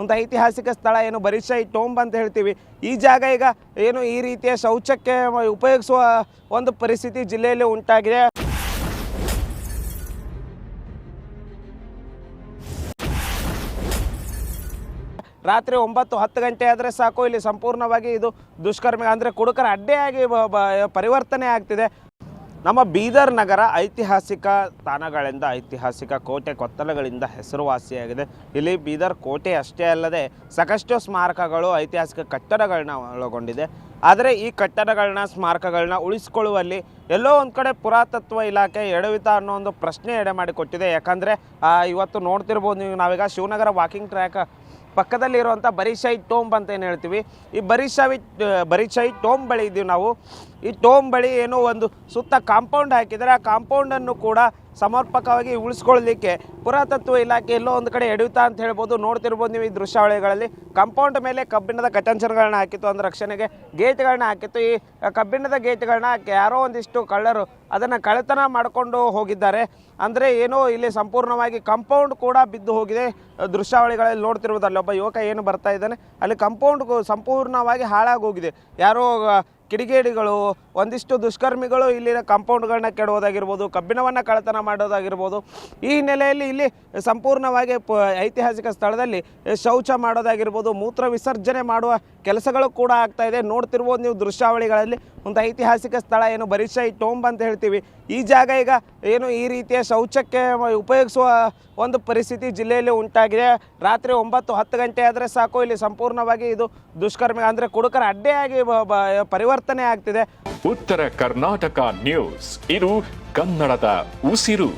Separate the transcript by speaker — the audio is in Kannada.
Speaker 1: ಒಂದು ಐತಿಹಾಸಿಕ ಸ್ಥಳ ಏನು ಬರಿಶೈ ಟೋಂಬ್ ಅಂತ ಹೇಳ್ತೀವಿ. ಈ ಜಾಗ ಈಗ ಏನು ಈ ರೀತಿಯ ಶೌಚಕ್ಕೆ ಉಪಯೋಗಿಸುವ ಒಂದು ಪರಿಸ್ಥಿತಿ ಜಿಲ್ಲೆಯಲ್ಲಿ ಉಂಟಾಗಿದೆ. ರಾತ್ರಿ 9-10 ಗಂಟೆ ಆದರೆ ಸಾಕು, ಇಲ್ಲಿ ಸಂಪೂರ್ಣವಾಗಿ ಇದು ದುಷ್ಕರ್ಮ ಅಂದರೆ ಕುಡುಕರ ಅಡ್ಡೆಯಾಗಿ ಪರಿವರ್ತನೆ ಆಗ್ತಿದೆ. ನಮ್ಮ ಬೀದರ್ ನಗರ ಐತಿಹಾಸಿಕ ತಾಣಗಳಿಂದ, ಐತಿಹಾಸಿಕ ಕೋಟೆ ಕೊತ್ತಲಗಳಿಂದ ಹೆಸರುವಾಸಿಯಾಗಿದೆ. ಇಲ್ಲಿ ಬೀದರ್ ಕೋಟೆ ಅಷ್ಟೇ ಅಲ್ಲದೆ ಸಾಕಷ್ಟು ಸ್ಮಾರಕಗಳು, ಐತಿಹಾಸಿಕ ಕಟ್ಟಡಗಳನ್ನ ಒಳಗೊಂಡಿದೆ. ಆದರೆ ಈ ಕಟ್ಟಡಗಳನ್ನ, ಸ್ಮಾರಕಗಳನ್ನ ಉಳಿಸ್ಕೊಳ್ಳುವಲ್ಲಿ ಎಲ್ಲೋ ಒಂದು ಕಡೆ ಪುರಾತತ್ವ ಇಲಾಖೆ ಎಡವಿತ ಅನ್ನೋ ಒಂದು ಪ್ರಶ್ನೆ ಎಡೆ ಮಾಡಿಕೊಟ್ಟಿದೆ. ಯಾಕಂದರೆ ಇವತ್ತು ನೋಡ್ತಿರ್ಬೋದು ನೀವು, ನಾವೀಗ ಶಿವನಗರ ವಾಕಿಂಗ್ ಟ್ರ್ಯಾಕ್ ಪಕ್ಕದಲ್ಲಿರುವಂಥ ಬರಿಶೈ ಟೋಂಬ್ ಅಂತ ಏನು ಹೇಳ್ತೀವಿ, ಈ ಬರಿಶೈ ಟೋಂಬ್ ಬಳಿ ಇದ್ದೀವಿ ನಾವು. ಈ ಟೋಂಬ್ ಬಳಿ ಏನೋ ಒಂದು ಸುತ್ತ ಕಾಂಪೌಂಡ್ ಹಾಕಿದರೆ ಆ ಕಾಂಪೌಂಡನ್ನು ಕೂಡ ಸಮರ್ಪಕವಾಗಿ ಉಳಿಸ್ಕೊಳ್ಳಲಿಕ್ಕೆ ಪುರಾತತ್ವ ಇಲಾಖೆ ಎಲ್ಲೋ ಒಂದು ಕಡೆ ಎಡವಿತಾ ಅಂತ ಹೇಳ್ಬೋದು. ನೋಡ್ತಿರ್ಬೋದು ನೀವು ಈ ದೃಶ್ಯಾವಳಿಗಳಲ್ಲಿ. ಕಾಂಪೌಂಡ್ ಮೇಲೆ ಕಬ್ಬಿಣದ ಕಟಂಚರ್ಗಳನ್ನ ಹಾಕಿತ್ತು, ಅಂದರೆ ರಕ್ಷಣೆಗೆ ಗೇಟ್ಗಳನ್ನ ಹಾಕಿತ್ತು. ಈ ಕಬ್ಬಿಣದ ಗೇಟ್ಗಳನ್ನ ಯಾರೋ ಒಂದಿಷ್ಟು ಕಳ್ಳರು ಅದನ್ನು ಕಳ್ಳತನ ಮಾಡಿಕೊಂಡು ಹೋಗಿದ್ದಾರೆ. ಅಂದರೆ ಏನೋ ಇಲ್ಲಿ ಸಂಪೂರ್ಣವಾಗಿ ಕಾಂಪೌಂಡ್ ಕೂಡ ಬಿದ್ದು ಹೋಗಿದೆ. ದೃಶ್ಯಾವಳಿಗಳಲ್ಲಿ ನೋಡ್ತಿರ್ಬೋದು, ಅಲ್ಲೊಬ್ಬ ಯುವಕ ಏನು ಬರ್ತಾ ಇದ್ದಾನೆ, ಅಲ್ಲಿ ಕಾಂಪೌಂಡ್ ಸಂಪೂರ್ಣವಾಗಿ ಹಾಳಾಗಿ ಹೋಗಿದೆ. ಯಾರೋ ಕಿಡಿಗೇಡಿಗಳು, ಒಂದಿಷ್ಟು ದುಷ್ಕರ್ಮಿಗಳು ಇಲ್ಲಿನ ಕಾಂಪೌಂಡ್ಗಳನ್ನ ಕೆಡೋದಾಗಿರ್ಬೋದು, ಕಬ್ಬಿಣವನ್ನು ಕಳ್ಳತನ ಮಾಡೋದಾಗಿರ್ಬೋದು. ಈ ಹಿನ್ನೆಲೆಯಲ್ಲಿ ಇಲ್ಲಿ ಸಂಪೂರ್ಣವಾಗಿ ಐತಿಹಾಸಿಕ ಸ್ಥಳದಲ್ಲಿ ಶೌಚ ಮಾಡೋದಾಗಿರ್ಬೋದು, ಮೂತ್ರ ವಿಸರ್ಜನೆ ಮಾಡುವ ಕೆಲಸಗಳು ಕೂಡ ಆಗ್ತಾ ಇದೆ. ನೋಡ್ತಿರ್ಬೋದು ನೀವು ದೃಶ್ಯಾವಳಿಗಳಲ್ಲಿ. ಒಂದು ಐತಿಹಾಸಿಕ ಸ್ಥಳ ಏನು ಬರಿಶೈ ಟೋಂಬ್ ಅಂತ ಹೇಳ್ತೀವಿ. ಈ ಜಾಗ ಈಗ ಏನು ಈ ರೀತಿಯ ಶೌಚಕ್ಕೆ ಉಪಯೋಗಿಸುವ ಒಂದು ಪರಿಸ್ಥಿತಿ ಜಿಲ್ಲೆಯಲ್ಲಿ ಉಂಟಾಗಿದೆ. ರಾತ್ರಿ 9-10 ಗಂಟೆ ಆದರೆ ಸಾಕು, ಇಲ್ಲಿ ಸಂಪೂರ್ಣವಾಗಿ ಇದು ದುಷ್ಕರ್ಮ ಅಂದರೆ ಕುಡುಕರ ಅಡ್ಡೆಯಾಗಿ ಪರಿವರ್ತನೆ ಆಗ್ತಿದೆ.
Speaker 2: ಉತ್ತರ ಕರ್ನಾಟಕ ನ್ಯೂಸ್, ಇದು ಕನ್ನಡದ ಉಸಿರು.